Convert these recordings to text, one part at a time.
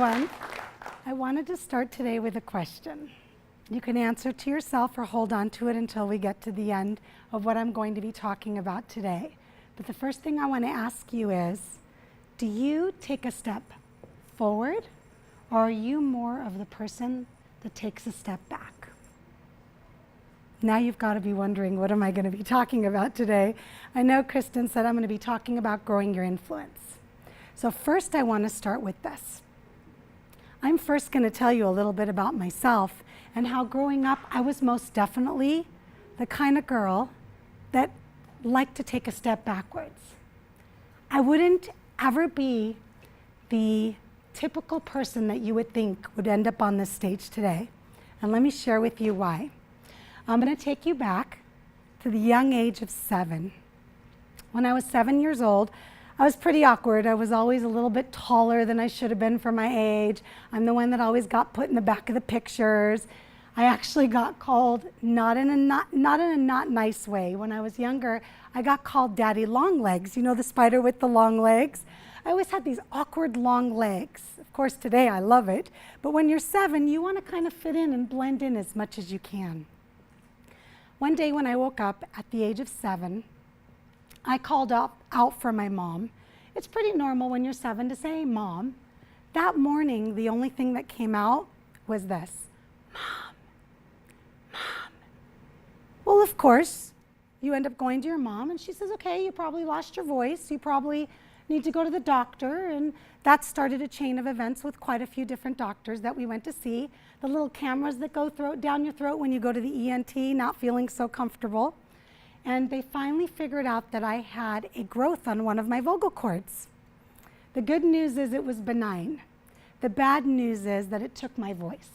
everyone. I wanted to start today with a question. You can answer to yourself or hold on to it until we get to the end of what I'm going to be talking about today. But the first thing I want to ask you is, do you take a step forward, or are you more of the person that takes a step back? Now you've got to be wondering, what am I going to be talking about today? I know Kristen said I'm going to be talking about growing your influence. So first I want to start with this. I'm first going to tell you a little bit about myself and how growing up I was most definitely the kind of girl that liked to take a step backwards. I wouldn't ever be the typical person that you would think would end up on this stage today. And let me share with you why. I'm going to take you back to the young age of 7. When I was 7 years old, I was pretty awkward. I was always a little bit taller than I should have been for my age. I'm the one that always got put in the back of the pictures. I actually got called, not in a not nice way. When I was younger, I got called Daddy Long Legs. You know the spider with the long legs? I always had these awkward long legs. Of course, today I love it. But when you're 7, you want to kind of fit in and blend in as much as you can. One day when I woke up at the age of 7, I called out for my mom. It's pretty normal when you're 7 to say, Mom. That morning, the only thing that came out was this, Mom, Mom. Well, of course, you end up going to your mom and she says, okay, you probably lost your voice. You probably need to go to the doctor. And that started a chain of events with quite a few different doctors that we went to see. The little cameras that go down your throat when you go to the ENT, not feeling so comfortable. And they finally figured out that I had a growth on one of my vocal cords. The good news is it was benign. The bad news is that it took my voice.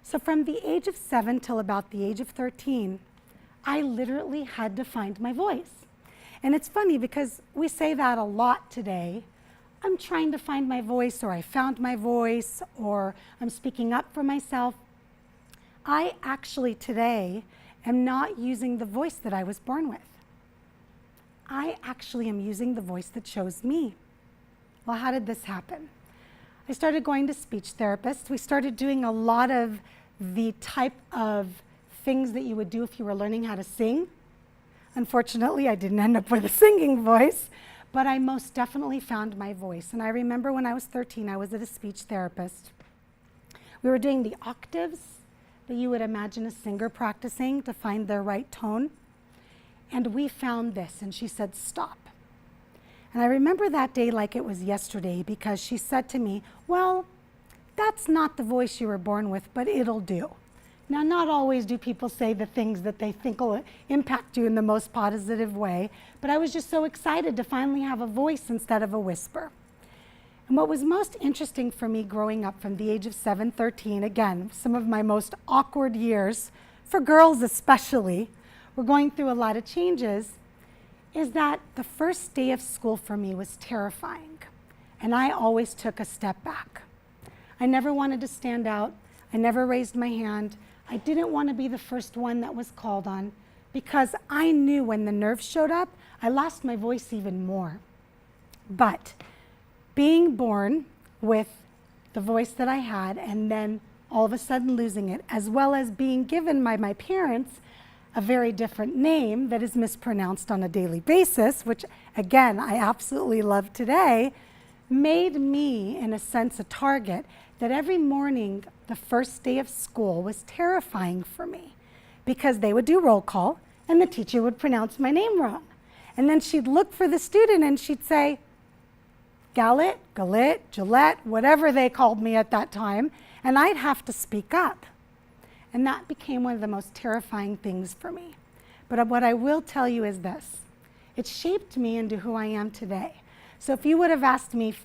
So from the age of 7 till about the age of 13, I literally had to find my voice. And it's funny because we say that a lot today. I'm trying to find my voice, or I found my voice, or I'm speaking up for myself. I actually today am not using the voice that I was born with. I actually am using the voice that chose me. Well, how did this happen? I started going to speech therapists. We started doing a lot of the type of things that you would do if you were learning how to sing. Unfortunately, I didn't end up with a singing voice, but I most definitely found my voice. And I remember when I was 13, I was at a speech therapist. We were doing the octaves that you would imagine a singer practicing to find their right tone. And we found this, and she said, stop. And I remember that day like it was yesterday, because she said to me, well, that's not the voice you were born with, but it'll do. Now, not always do people say the things that they think will impact you in the most positive way, but I was just so excited to finally have a voice instead of a whisper. And what was most interesting for me growing up from the age of 7, 13, again, some of my most awkward years, for girls especially, we're going through a lot of changes, is that the first day of school for me was terrifying. And I always took a step back. I never wanted to stand out. I never raised my hand. I didn't want to be the first one that was called on, because I knew when the nerves showed up, I lost my voice even more. But being born with the voice that I had and then all of a sudden losing it, as well as being given by my parents a very different name that is mispronounced on a daily basis, which again, I absolutely love today, made me, in a sense, a target that every morning, the first day of school, was terrifying for me, because they would do roll call and the teacher would pronounce my name wrong. And then she'd look for the student and she'd say, Galit, Galit, Gillette, whatever they called me at that time, and I'd have to speak up. And that became one of the most terrifying things for me. But what I will tell you is this. It shaped me into who I am today. So if you would have asked me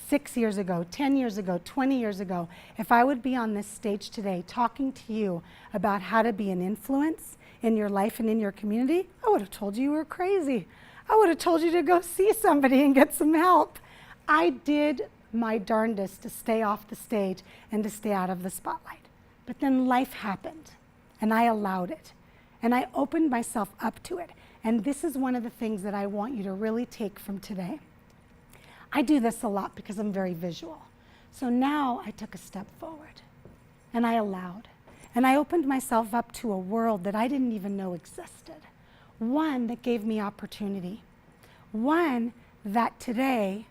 6 years ago, 10 years ago, 20 years ago, if I would be on this stage today talking to you about how to be an influence in your life and in your community, I would have told you were crazy. I would have told you to go see somebody and get some help. I did my darndest to stay off the stage and to stay out of the spotlight. But then life happened, and I allowed it. And I opened myself up to it. And this is one of the things that I want you to really take from today. I do this a lot because I'm very visual. So now I took a step forward and I allowed. And I opened myself up to a world that I didn't even know existed. One that gave me opportunity. One that today,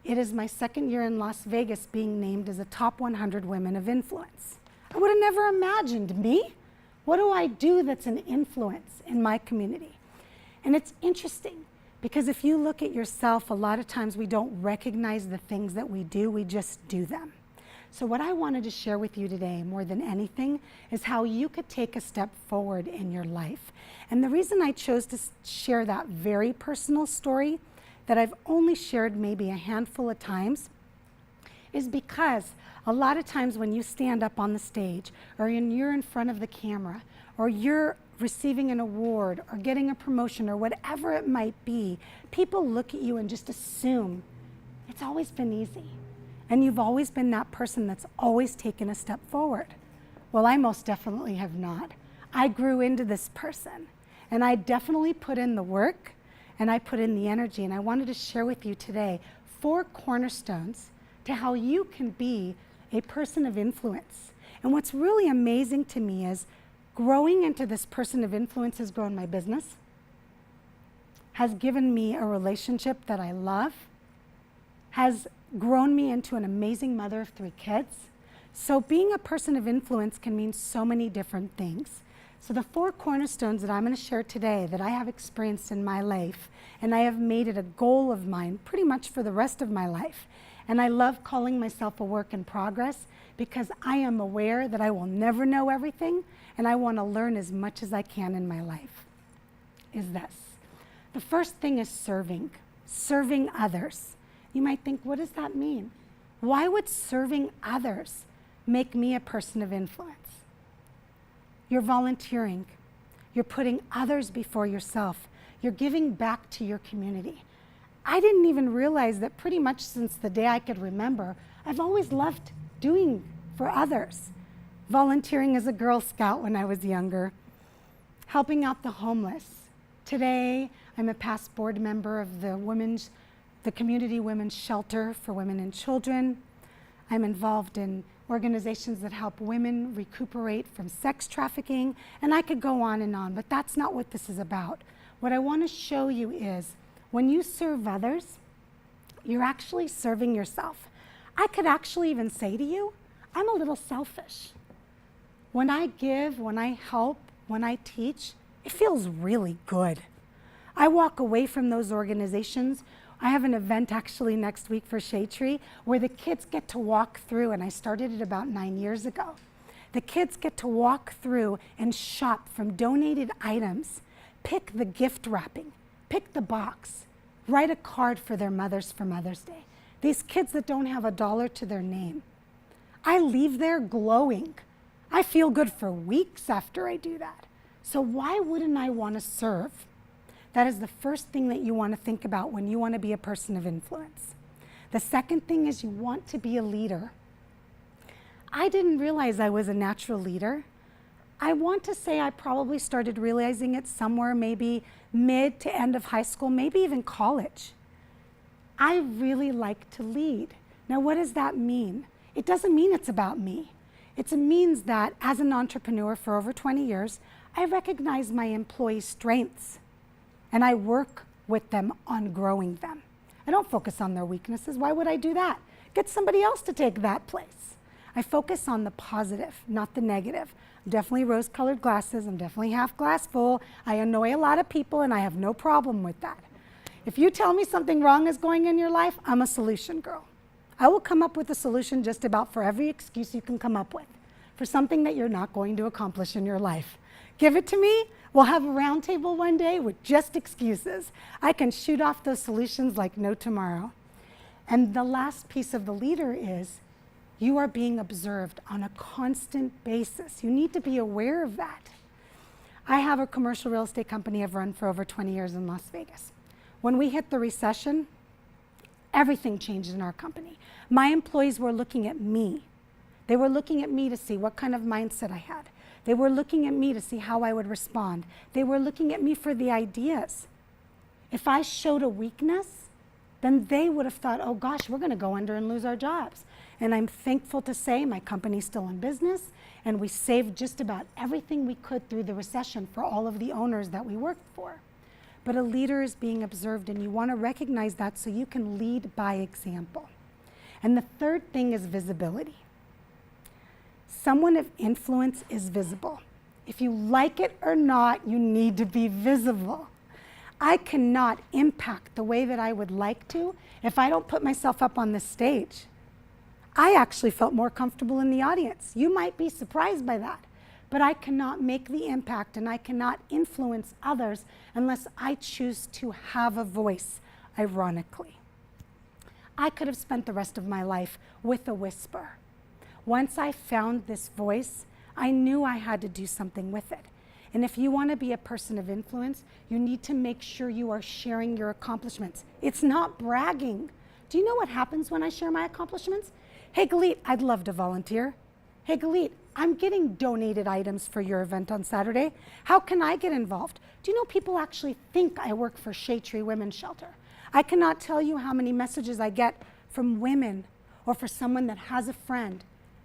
it is my second year in Las Vegas being named as a top 100 women of influence. I would have never imagined me. What do I do that's an influence in my community? And it's interesting because if you look at yourself, a lot of times we don't recognize the things that we do, we just do them. So what I wanted to share with you today, more than anything, is how you could take a step forward in your life. And the reason I chose to share that very personal story that I've only shared maybe a handful of times is because a lot of times when you stand up on the stage or you're in front of the camera or you're receiving an award or getting a promotion or whatever it might be, people look at you and just assume it's always been easy. And you've always been that person that's always taken a step forward. Well, I most definitely have not. I grew into this person and I definitely put in the work and I put in the energy, and I wanted to share with you today 4 cornerstones to how you can be a person of influence. And what's really amazing to me is growing into this person of influence has grown my business, has given me a relationship that I love, has grown me into an amazing mother of 3 kids. So being a person of influence can mean so many different things. So the 4 cornerstones that I'm going to share today that I have experienced in my life, and I have made it a goal of mine pretty much for the rest of my life. And I love calling myself a work in progress because I am aware that I will never know everything, and I want to learn as much as I can in my life, is this. The first thing is serving others. You might think, what does that mean? Why would serving others make me a person of influence? You're volunteering. You're putting others before yourself. You're giving back to your community. I didn't even realize that pretty much since the day I could remember, I've always loved doing for others. Volunteering as a Girl Scout when I was younger, helping out the homeless. Today, I'm a past board member of the Community Women's Shelter for Women and Children. I'm involved in organizations that help women recuperate from sex trafficking, and I could go on, but that's not what this is about. What I want to show you is when you serve others, you're actually serving yourself. I could actually even say to you, I'm a little selfish. When I give, when I help, when I teach, it feels really good. I walk away from those organizations. I have an event actually next week for Shade Tree where the kids get to walk through, and I started it about 9 years ago. The kids get to walk through and shop from donated items, pick the gift wrapping, pick the box, write a card for their mothers for Mother's Day. These kids that don't have $1 to their name. I leave there glowing. I feel good for weeks after I do that. So why wouldn't I want to serve? That is the first thing that you want to think about when you want to be a person of influence. The second thing is you want to be a leader. I didn't realize I was a natural leader. I want to say I probably started realizing it somewhere maybe mid to end of high school, maybe even college. I really like to lead. Now, what does that mean? It doesn't mean it's about me. It means that as an entrepreneur for over 20 years, I recognize my employees' strengths and I work with them on growing them. I don't focus on their weaknesses. Why would I do that? Get somebody else to take that place. I focus on the positive, not the negative. I'm definitely rose-colored glasses. I'm definitely half glass full. I annoy a lot of people and I have no problem with that. If you tell me something wrong is going in your life, I'm a solution girl. I will come up with a solution just about for every excuse you can come up with for something that you're not going to accomplish in your life. Give it to me. We'll have a round table one day with just excuses. I can shoot off those solutions like no tomorrow. And the last piece of the leader is you are being observed on a constant basis. You need to be aware of that. I have a commercial real estate company I've run for over 20 years in Las Vegas. When we hit the recession, everything changed in our company. My employees were looking at me. They were looking at me to see what kind of mindset I had. They were looking at me to see how I would respond. They were looking at me for the ideas. If I showed a weakness, then they would have thought, oh gosh, we're going to go under and lose our jobs. And I'm thankful to say my company's still in business, and we saved just about everything we could through the recession for all of the owners that we worked for. But a leader is being observed, and you want to recognize that so you can lead by example. And the third thing is visibility. Someone of influence is visible. If you like it or not, you need to be visible. I cannot impact the way that I would like to if I don't put myself up on the stage. I actually felt more comfortable in the audience. You might be surprised by that, but I cannot make the impact and I cannot influence others unless I choose to have a voice, ironically. I could have spent the rest of my life with a whisper. Once I found this voice, I knew I had to do something with it. And if you want to be a person of influence, you need to make sure you are sharing your accomplishments. It's not bragging. Do you know what happens when I share my accomplishments? Hey, Galit, I'd love to volunteer. Hey, Galit, I'm getting donated items for your event on Saturday. How can I get involved? Do you know people actually think I work for Shea Tree Women's Shelter? I cannot tell you how many messages I get from women or for someone that has a friend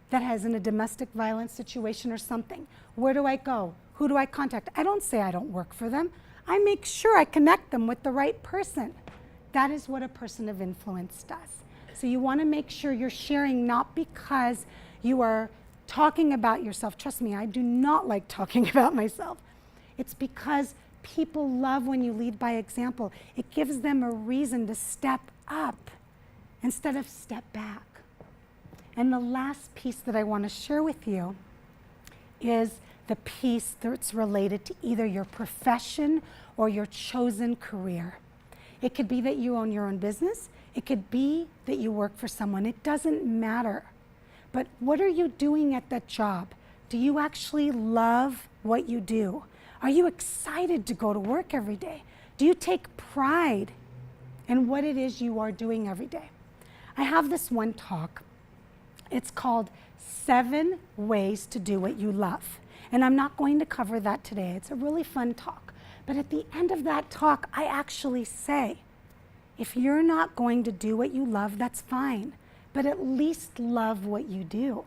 that is in a domestic violence situation or something. Where do I go? Who do I contact? I don't say I don't work for them. I make sure I connect them with the right person. That is what a person of influence does. So you want to make sure you're sharing not because you are talking about yourself. Trust me, I do not like talking about myself. It's because people love when you lead by example. It gives them a reason to step up instead of step back. And the last piece that I want to share with you is the piece that's related to either your profession or your chosen career. It could be that you own your own business. It could be that you work for someone. It doesn't matter. But what are you doing at that job? Do you actually love what you do? Are you excited to go to work every day? Do you take pride in what it is you are doing every day? I have this one talk. It's called 7 Ways to Do What You Love. And I'm not going to cover that today. It's a really fun talk. But at the end of that talk, I actually say, if you're not going to do what you love, that's fine. But at least love what you do.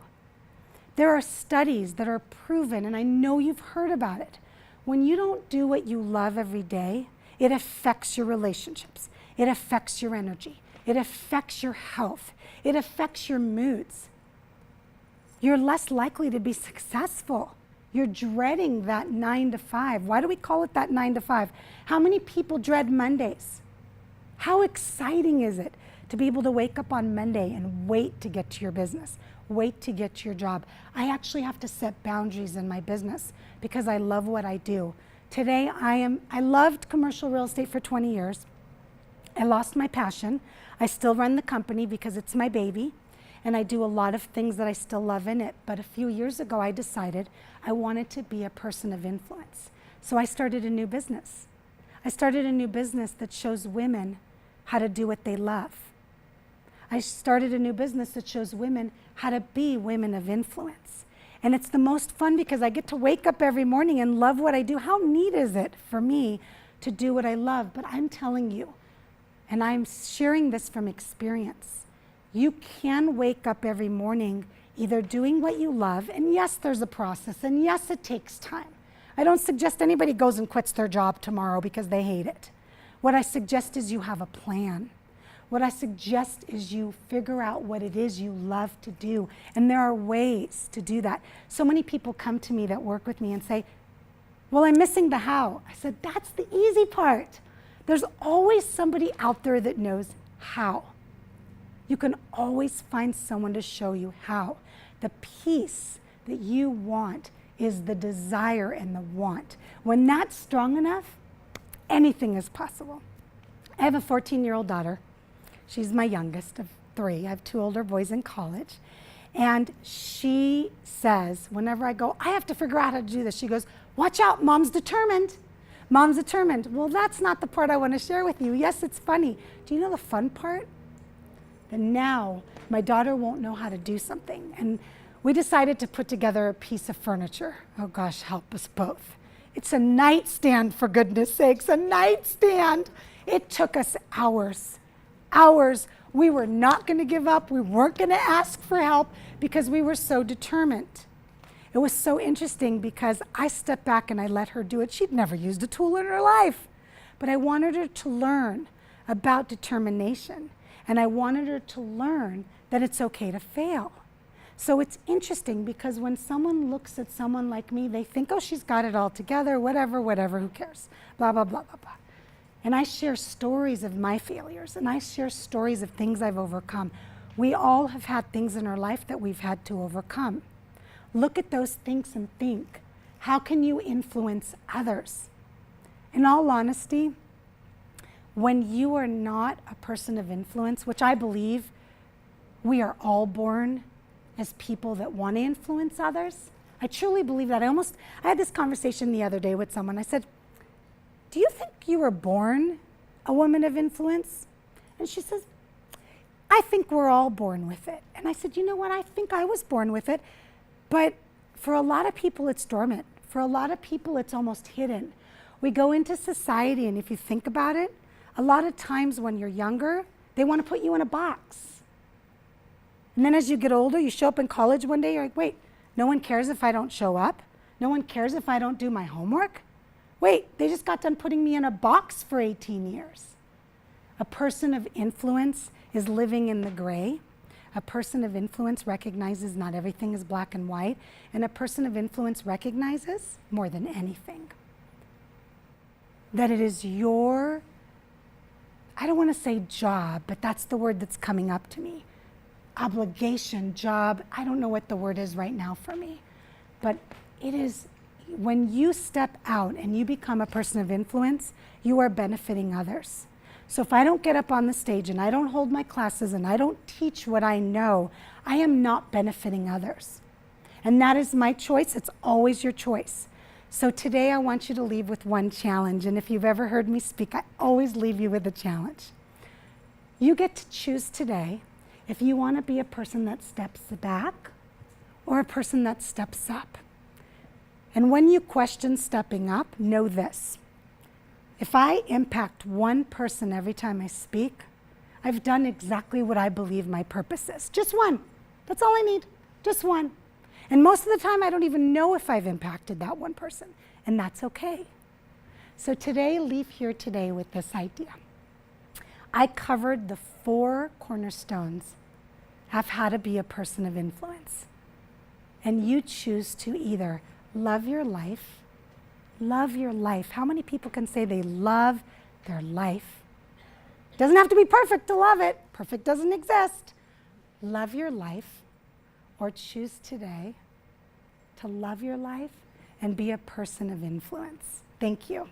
There are studies that are proven, and I know you've heard about it. When you don't do what you love every day, it affects your relationships. It affects your energy. It affects your health. It affects your moods. You're less likely to be successful. You're dreading that 9 to 5. Why do we call it that 9 to 5? How many people dread Mondays? How exciting is it to be able to wake up on Monday and wait to get to your business, wait to get to your job? I actually have to set boundaries in my business because I love what I do. Today, I loved commercial real estate for 20 years. I lost my passion. I still run the company because it's my baby, and I do a lot of things that I still love in it. But a few years ago, I decided I wanted to be a person of influence. So I started a new business. I started a new business that shows women how to do what they love. I started a new business that shows women how to be women of influence. And it's the most fun because I get to wake up every morning and love what I do. How neat is it for me to do what I love? But I'm telling you, and I'm sharing this from experience, you can wake up every morning either doing what you love, and yes, there's a process, and yes, it takes time. I don't suggest anybody goes and quits their job tomorrow because they hate it. What I suggest is you have a plan. What I suggest is you figure out what it is you love to do, and there are ways to do that. So many people come to me that work with me and say, well, I'm missing the how. I said, that's the easy part. There's always somebody out there that knows how. You can always find someone to show you how. The piece that you want is the desire and the want. When that's strong enough, anything is possible. I have a 14-year-old daughter. She's my youngest of 3. I have 2 older boys in college. And she says, whenever I go, I have to figure out how to do this, she goes, watch out, Mom's determined. Mom's determined. Well, that's not the part I want to share with you. Yes, it's funny. Do you know the fun part? That now my daughter won't know how to do something. And we decided to put together a piece of furniture. Oh gosh, help us both. It's a nightstand, for goodness sakes, a nightstand. It took us hours We were not going to give up. We weren't going to ask for help because we were so determined. It was so interesting because I stepped back and I let her do it. She'd never used a tool in her life. But I wanted her to learn about determination. And I wanted her to learn that it's okay to fail. So it's interesting because when someone looks at someone like me, they think, oh, she's got it all together, whatever, who cares, blah, blah, blah, blah, blah. And I share stories of my failures, and I share stories of things I've overcome. We all have had things in our life that we've had to overcome. Look at those things and think, how can you influence others? In all honesty, when you are not a person of influence, which I believe we are all born as people that want to influence others, I truly believe that. I had this conversation the other day with someone. I said, do you think you were born a woman of influence? And she says, I think we're all born with it. And I said, you know what? I think I was born with it. But for a lot of people, it's dormant. For a lot of people, it's almost hidden. We go into society, and if you think about it, a lot of times when you're younger, they want to put you in a box. And then as you get older, you show up in college one day, you're like, wait, no one cares if I don't show up? No one cares if I don't do my homework? Wait, they just got done putting me in a box for 18 years. A person of influence is living in the gray. A person of influence recognizes not everything is black and white. And a person of influence recognizes, more than anything, that it is your, I don't want to say job, but that's the word that's coming up to me. Obligation, job, I don't know what the word is right now for me. But it is, when you step out and you become a person of influence, you are benefiting others. So if I don't get up on the stage and I don't hold my classes and I don't teach what I know, I am not benefiting others. And that is my choice. It's always your choice. So today I want you to leave with one challenge. And if you've ever heard me speak, I always leave you with a challenge. You get to choose today if you want to be a person that steps back or a person that steps up. And when you question stepping up, know this. If I impact one person every time I speak, I've done exactly what I believe my purpose is. Just one. That's all I need. Just one. And most of the time, I don't even know if I've impacted that one person. And that's okay. So today, leave here today with this idea. I covered the 4 cornerstones of how to be a person of influence. And you choose to either love your life. Love your life. How many people can say they love their life? It doesn't have to be perfect to love it. Perfect doesn't exist. Love your life, or choose today to love your life and be a person of influence. Thank you.